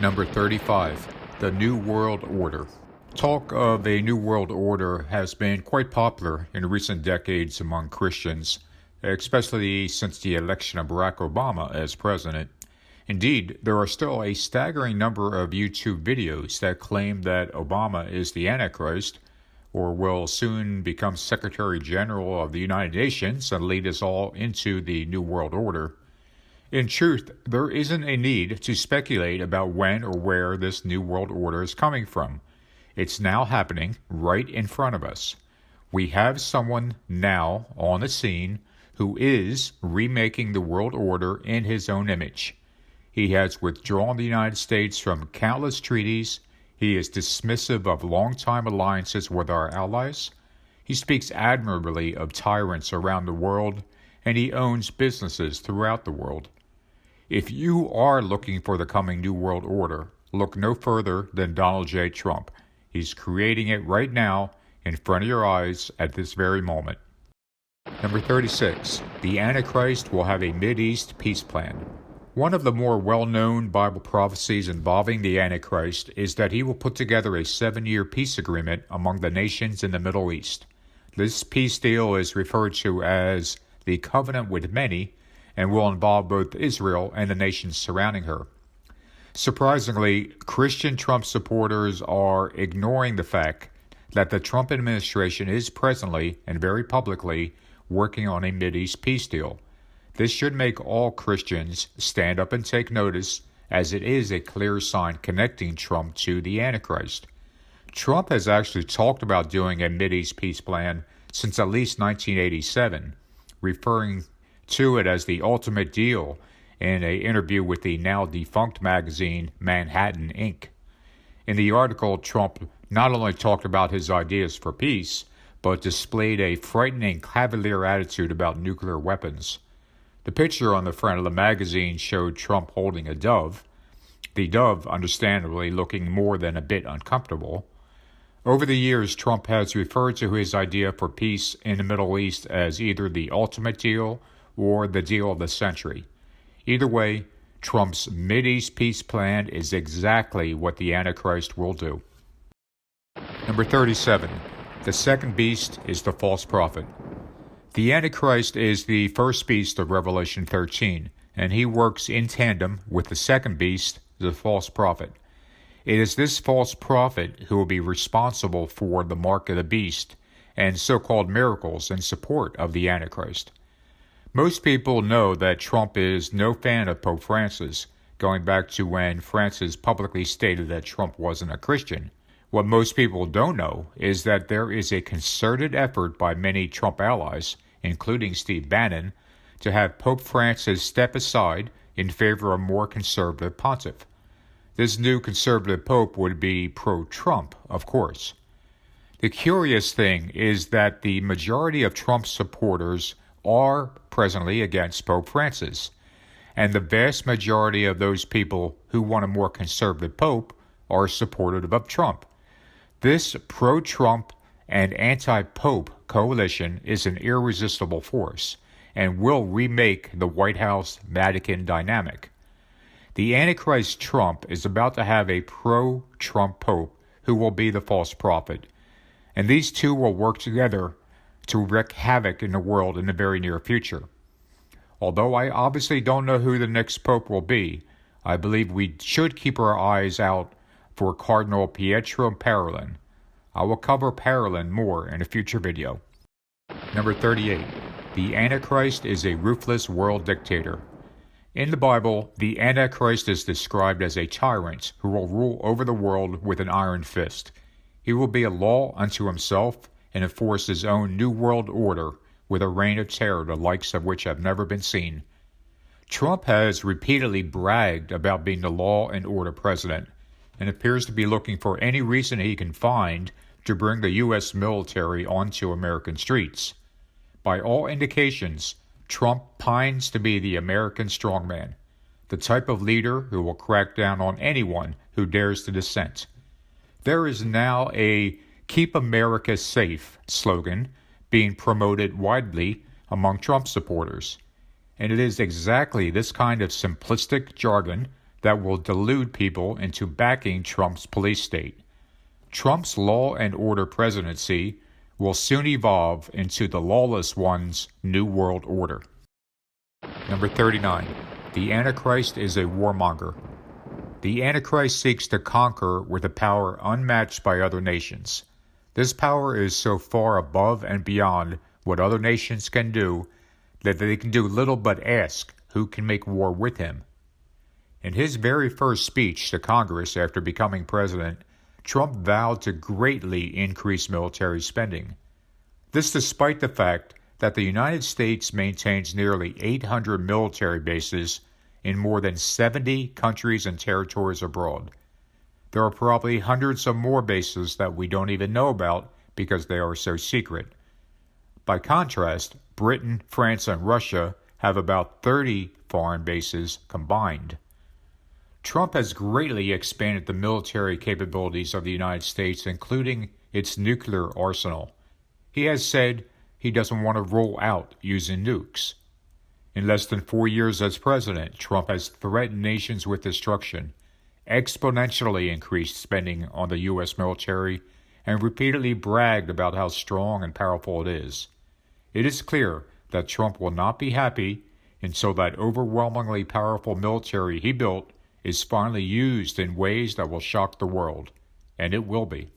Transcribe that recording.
Number 35. The New World Order. Talk of a New World Order has been quite popular in recent decades among Christians, especially since the election of Barack Obama as president. Indeed, there are still a staggering number of YouTube videos that claim that Obama is the Antichrist, or will soon become Secretary General of the United Nations and lead us all into the New World Order. In truth, there isn't a need to speculate about when or where this New World Order is coming from. It's now happening right in front of us. We have someone now on the scene who is remaking the world order in his own image. He has withdrawn the United States from countless treaties. He is dismissive of long-time alliances with our allies. He speaks admirably of tyrants around the world, and he owns businesses throughout the world. If you are looking for the coming New World Order, look no further than Donald J. Trump. He's creating it right now in front of your eyes at this very moment. Number 36. The Antichrist will have a Mideast peace plan. One of the more well-known Bible prophecies involving the Antichrist is that he will put together a 7-year peace agreement among the nations in the Middle East. This peace deal is referred to as the Covenant with Many and will involve both Israel and the nations surrounding her. Surprisingly, Christian Trump supporters are ignoring the fact that the Trump administration is presently and very publicly working on a Mideast peace deal. This should make all Christians stand up and take notice, as it is a clear sign connecting Trump to the Antichrist. Trump has actually talked about doing a Mideast peace plan since at least 1987, referring to it as the ultimate deal in an interview with the now defunct magazine Manhattan Inc. In the article, Trump not only talked about his ideas for peace, but displayed a frightening cavalier attitude about nuclear weapons. The picture on the front of the magazine showed Trump holding a dove, the dove understandably looking more than a bit uncomfortable. Over the years, Trump has referred to his idea for peace in the Middle East as either the ultimate deal or the deal of the century. Either way, Trump's Mideast peace plan is exactly what the Antichrist will do. Number 37. The second beast is the false prophet. The Antichrist is the first beast of Revelation 13, and he works in tandem with the second beast, the false prophet. It is this false prophet who will be responsible for the mark of the beast and so-called miracles in support of the Antichrist. Most people know that Trump is no fan of Pope Francis, going back to when Francis publicly stated that Trump wasn't a Christian. What most people don't know is that there is a concerted effort by many Trump allies, including Steve Bannon, to have Pope Francis step aside in favor of a more conservative pontiff. This new conservative pope would be pro-Trump, of course. The curious thing is that the majority of Trump supporters are presently against Pope Francis, and the vast majority of those people who want a more conservative pope are supportive of Trump. This pro-Trump and anti-Pope coalition is an irresistible force and will remake the White House-Vatican dynamic. The Antichrist Trump is about to have a pro-Trump Pope who will be the false prophet, and these two will work together to wreak havoc in the world in the very near future. Although I obviously don't know who the next Pope will be, I believe we should keep our eyes out for Cardinal Pietro Parolin. I will cover Parolin more in a future video. Number 38. The Antichrist is a ruthless world dictator. In the Bible, the Antichrist is described as a tyrant who will rule over the world with an iron fist. He will be a law unto himself and enforce his own new world order with a reign of terror the likes of which have never been seen. Trump has repeatedly bragged about being the law and order president and appears to be looking for any reason he can find to bring the U.S. military onto American streets. By all indications, Trump pines to be the American strongman, the type of leader who will crack down on anyone who dares to dissent. There is now a Keep America Safe slogan being promoted widely among Trump supporters. And it is exactly this kind of simplistic jargon that will delude people into backing Trump's police state. Trump's law and order presidency will soon evolve into the lawless one's New World Order. Number 39. The Antichrist is a warmonger. The Antichrist seeks to conquer with a power unmatched by other nations. This power is so far above and beyond what other nations can do that they can do little but ask who can make war with him. In his very first speech to Congress after becoming president, Trump vowed to greatly increase military spending. This despite the fact that the United States maintains nearly 800 military bases in more than 70 countries and territories abroad. There are probably hundreds of more bases that we don't even know about because they are so secret. By contrast, Britain, France, and Russia have about 30 foreign bases combined. Trump has greatly expanded the military capabilities of the United States, including its nuclear arsenal. He has said he doesn't want to roll out using nukes. In less than 4 years as president, Trump has threatened nations with destruction, exponentially increased spending on the U.S. military, and repeatedly bragged about how strong and powerful it is. It is clear that Trump will not be happy until that overwhelmingly powerful military he built is finally used in ways that will shock the world, and it will be.